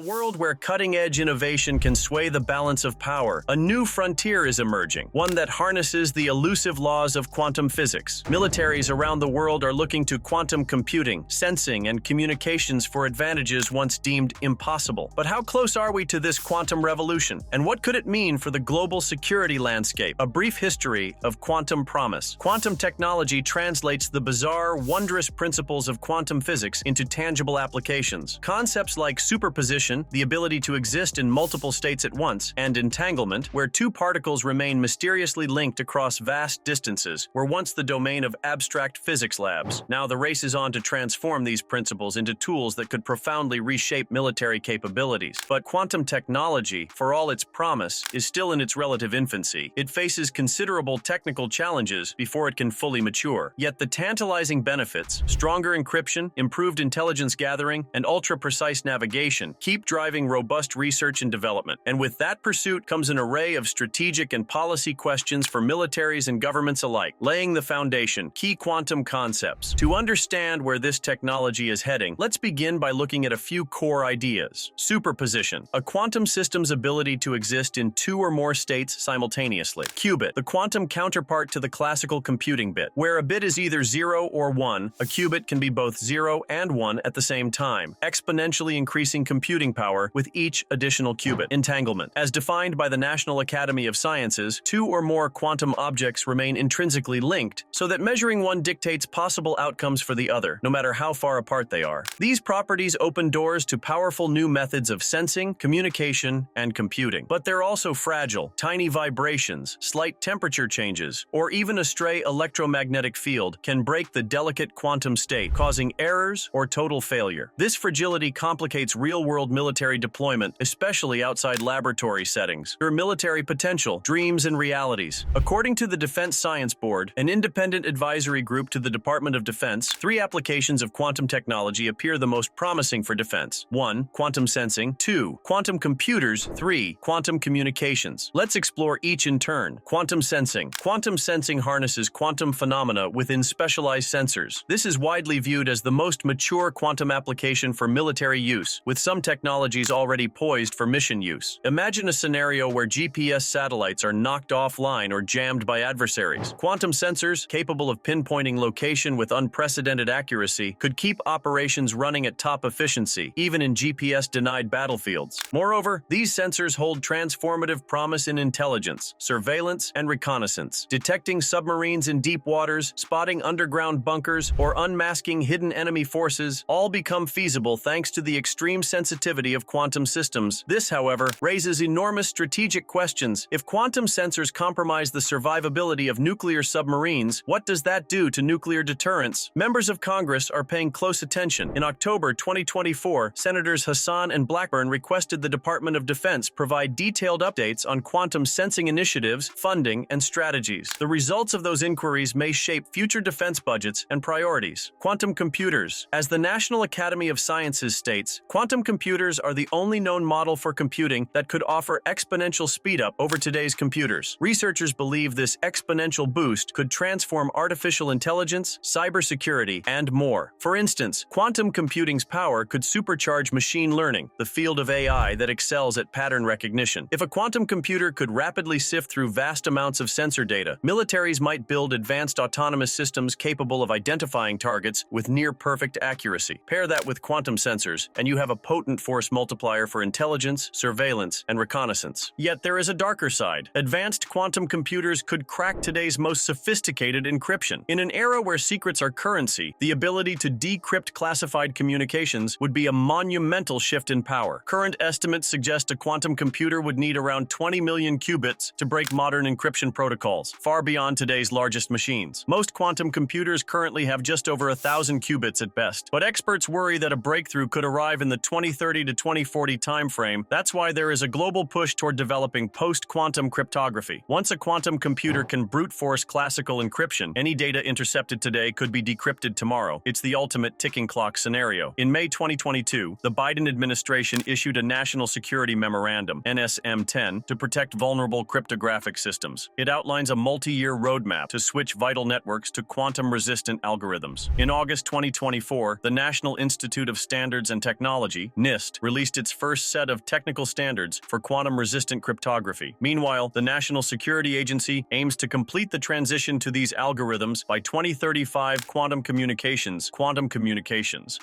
a world where cutting-edge innovation can sway the balance of power, a new frontier is emerging, one that harnesses the elusive laws of quantum physics. Militaries around the world are looking to quantum computing, sensing, and communications for advantages once deemed impossible. But how close are we to this quantum revolution? And what could it mean for the global security landscape? A brief history of quantum promise. Quantum technology translates the bizarre, wondrous principles of quantum physics into tangible applications. Concepts like superposition, the ability to exist in multiple states at once, and entanglement, where two particles remain mysteriously linked across vast distances, were once the domain of abstract physics labs. Now the race is on to transform these principles into tools that could profoundly reshape military capabilities. But quantum technology, for all its promise, is still in its relative infancy. It faces considerable technical challenges before it can fully mature. Yet the tantalizing benefits, stronger encryption, improved intelligence gathering, and ultra-precise navigation, keep driving robust research and development. And with that pursuit comes an array of strategic and policy questions for militaries and governments alike, laying the foundation. Key quantum concepts. To understand where this technology is heading, let's begin by looking at a few core ideas. Superposition, a quantum system's ability to exist in two or more states simultaneously. Qubit, the quantum counterpart to the classical computing bit. Where a bit is either 0 or 1, a qubit can be both 0 and 1 at the same time, exponentially increasing computing power with each additional qubit. Entanglement, as defined by the National Academy of Sciences, two or more quantum objects remain intrinsically linked so that measuring one dictates possible outcomes for the other, no matter how far apart they are. These properties open doors to powerful new methods of sensing, communication, and computing. But they're also fragile. Tiny vibrations, slight temperature changes, or even a stray electromagnetic field can break the delicate quantum state, causing errors or total failure. This fragility complicates real-world military deployment, especially outside laboratory settings. Your military potential, dreams, and realities. According to the Defense Science Board, an independent advisory group to the Department of Defense, 3 applications of quantum technology appear the most promising for defense. 1. Quantum sensing. 2. Quantum computers. 3. Quantum communications. Let's explore each in turn. Quantum sensing. Quantum sensing harnesses quantum phenomena within specialized sensors. This is widely viewed as the most mature quantum application for military use, with some technologies already poised for mission use. Imagine a scenario where GPS satellites are knocked offline or jammed by adversaries. Quantum sensors, capable of pinpointing location with unprecedented accuracy, could keep operations running at top efficiency, even in GPS-denied battlefields. Moreover, these sensors hold transformative promise in intelligence, surveillance, and reconnaissance. Detecting submarines in deep waters, spotting underground bunkers, or unmasking hidden enemy forces all become feasible thanks to the extreme sensitivity of quantum systems. This, however, raises enormous strategic questions. If quantum sensors compromise the survivability of nuclear submarines, what does that do to nuclear deterrence? Members of Congress are paying close attention. In October 2024, Senators Hassan and Blackburn requested the Department of Defense provide detailed updates on quantum sensing initiatives, funding, and strategies. The results of those inquiries may shape future defense budgets and priorities. Quantum computers. As the National Academy of Sciences states, quantum computers are the only known model for computing that could offer exponential speedup over today's computers. Researchers believe this exponential boost could transform artificial intelligence, cybersecurity, and more. For instance, quantum computing's power could supercharge machine learning, the field of AI that excels at pattern recognition. If a quantum computer could rapidly sift through vast amounts of sensor data, militaries might build advanced autonomous systems capable of identifying targets with near-perfect accuracy. Pair that with quantum sensors, and you have a potent force multiplier for intelligence, surveillance, and reconnaissance. Yet there is a darker side. Advanced quantum computers could crack today's most sophisticated encryption. In an era where secrets are currency, the ability to decrypt classified communications would be a monumental shift in power. Current estimates suggest a quantum computer would need around 20 million qubits to break modern encryption protocols, far beyond today's largest machines. Most quantum computers currently have just over 1,000 qubits at best, but experts worry that a breakthrough could arrive in the 2030 to 2040 timeframe. That's why there is a global push toward developing post-quantum cryptography. Once a quantum computer can brute force classical encryption, any data intercepted today could be decrypted tomorrow. It's the ultimate ticking clock scenario. In May 2022, the Biden administration issued a National Security Memorandum, NSM-10, to protect vulnerable cryptographic systems. It outlines a multi-year roadmap to switch vital networks to quantum-resistant algorithms. In August 2024, the National Institute of Standards and Technology, NIST, August, released its first set of technical standards for quantum-resistant cryptography. Meanwhile, the National Security Agency aims to complete the transition to these algorithms by 2035. Quantum communications,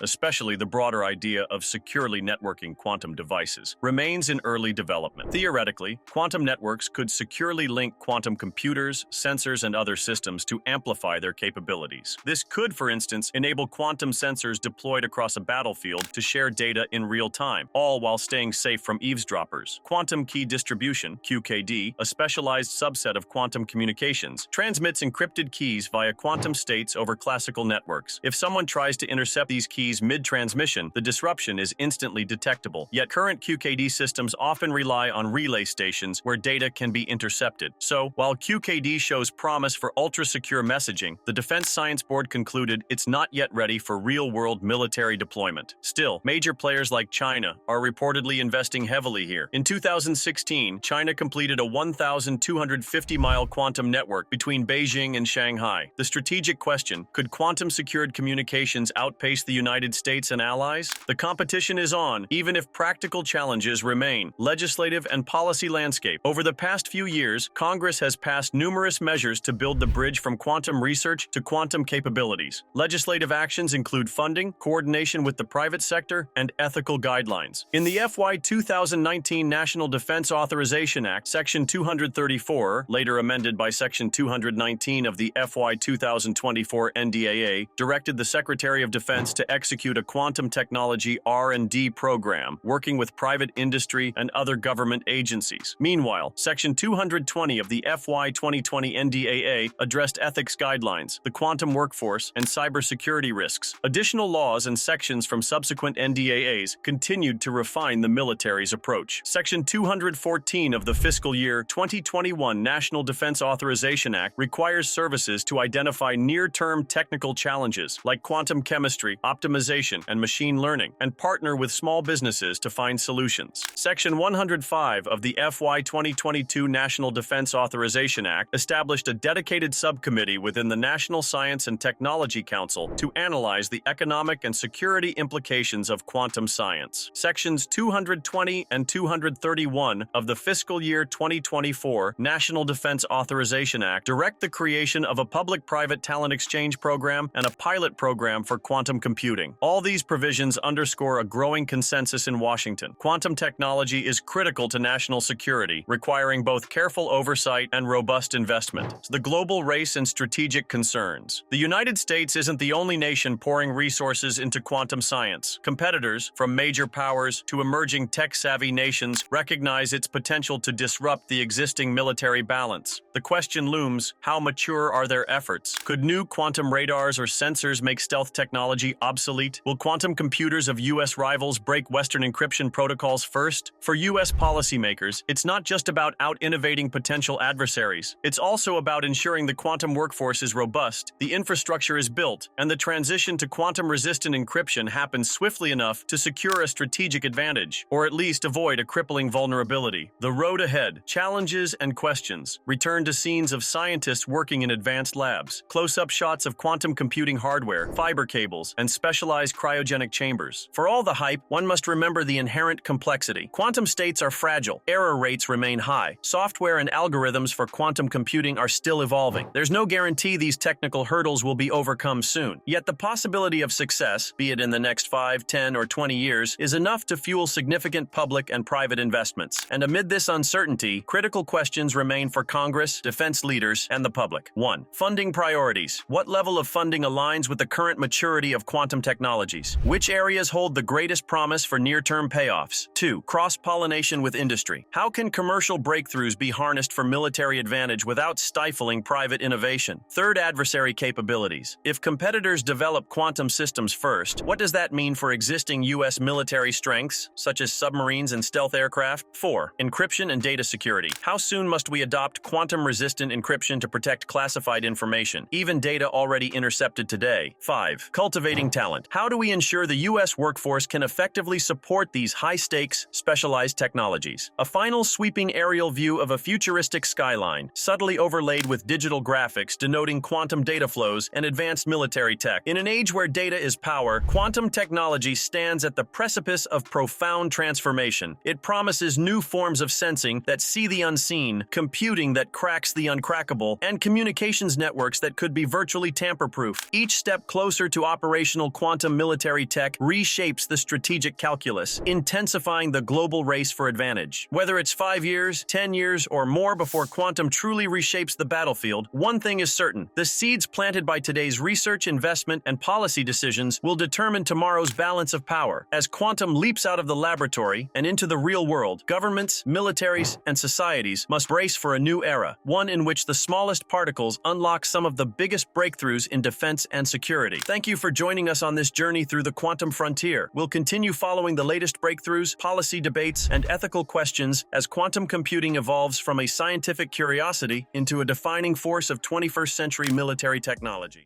especially the broader idea of securely networking quantum devices, remains in early development. Theoretically, quantum networks could securely link quantum computers, sensors, and other systems to amplify their capabilities. This could, for instance, enable quantum sensors deployed across a battlefield to share data in real time, all while staying safe from eavesdroppers. Quantum key distribution, QKD, a specialized subset of quantum communications, transmits encrypted keys via quantum states over classical networks. If someone tries to intercept these keys mid-transmission, the disruption is instantly detectable. Yet current QKD systems often rely on relay stations where data can be intercepted. So, while QKD shows promise for ultra-secure messaging, the Defense Science Board concluded it's not yet ready for real-world military deployment. Still, major players like China are reportedly investing heavily here. In 2016, China completed a 1,250-mile quantum network between Beijing and Shanghai. The strategic question, could quantum-secured communications outpace the United States and allies? The competition is on, even if practical challenges remain. Legislative and policy landscape. Over the past few years, Congress has passed numerous measures to build the bridge from quantum research to quantum capabilities. Legislative actions include funding, coordination with the private sector, and ethical guidelines. In the FY 2019 National Defense Authorization Act, Section 234, later amended by Section 219 of the FY 2024 NDAA, directed the Secretary of Defense to execute a quantum technology R&D program, working with private industry and other government agencies. Meanwhile, Section 220 of the FY 2020 NDAA addressed ethics guidelines, the quantum workforce, and cybersecurity risks. Additional laws and sections from subsequent NDAAs continued to refine the military's approach. Section 214 of the fiscal year 2021 National Defense Authorization Act requires services to identify near-term technical challenges like quantum chemistry, optimization, and machine learning, and partner with small businesses to find solutions. Section 105 of the FY 2022 National Defense Authorization Act established a dedicated subcommittee within the National Science and Technology Council to analyze the economic and security implications of quantum science. Sections 220 and 231 of the fiscal year 2024 National Defense Authorization Act direct the creation of a public-private talent exchange program and a pilot program for quantum computing. All these provisions underscore a growing consensus in Washington. Quantum technology is critical to national security, requiring both careful oversight and robust investment. The global race and strategic concerns. The United States isn't the only nation pouring resources into quantum science. Competitors, from major powers to emerging tech-savvy nations, recognize its potential to disrupt the existing military balance. The question looms, how mature are their efforts? Could new quantum radars or sensors make stealth technology obsolete? Will quantum computers of U.S. rivals break Western encryption protocols first? For U.S. policymakers, it's not just about out-innovating potential adversaries. It's also about ensuring the quantum workforce is robust, the infrastructure is built, and the transition to quantum-resistant encryption happens swiftly enough to secure a strategic advantage, or at least avoid a crippling vulnerability. The road ahead, challenges and questions. Return to scenes of scientists working in advanced labs, close-up shots of quantum computing hardware, fiber cables, and specialized cryogenic chambers. For all the hype, one must remember the inherent complexity. Quantum states are fragile, error rates remain high, software and algorithms for quantum computing are still evolving. There's no guarantee these technical hurdles will be overcome soon. Yet the possibility of success, be it in the next 5, 10, or 20 years, is enough to fuel significant public and private investments. And amid this uncertainty, critical questions remain for Congress, defense leaders, and the public. 1. Funding priorities. What level of funding aligns with the current maturity of quantum technologies? Which areas hold the greatest promise for near-term payoffs? 2. Cross-pollination with industry. How can commercial breakthroughs be harnessed for military advantage without stifling private innovation? 3. Adversary capabilities. If competitors develop quantum systems first, what does that mean for existing U.S. military strengths, such as submarines and stealth aircraft? 4. Encryption and data security. How soon must we adopt quantum-resistant encryption to protect classified information, even data already intercepted today? 5. Cultivating talent. How do we ensure the U.S. workforce can effectively support these high-stakes, specialized technologies? A final sweeping aerial view of a futuristic skyline, subtly overlaid with digital graphics denoting quantum data flows and advanced military tech. In an age where data is power, quantum technology stands at the precipice precipice of profound transformation. It promises new forms of sensing that see the unseen, computing that cracks the uncrackable, and communications networks that could be virtually tamper-proof. Each step closer to operational quantum military tech reshapes the strategic calculus, intensifying the global race for advantage. Whether it's 5 years, 10 years, or more before quantum truly reshapes the battlefield, one thing is certain: the seeds planted by today's research, investment, and policy decisions will determine tomorrow's balance of power. As quantum leaps out of the laboratory and into the real world, governments, militaries, and societies must brace for a new era, one in which the smallest particles unlock some of the biggest breakthroughs in defense and security. Thank you for joining us on this journey through the quantum frontier. We'll continue following the latest breakthroughs, policy debates, and ethical questions as quantum computing evolves from a scientific curiosity into a defining force of 21st century military technology.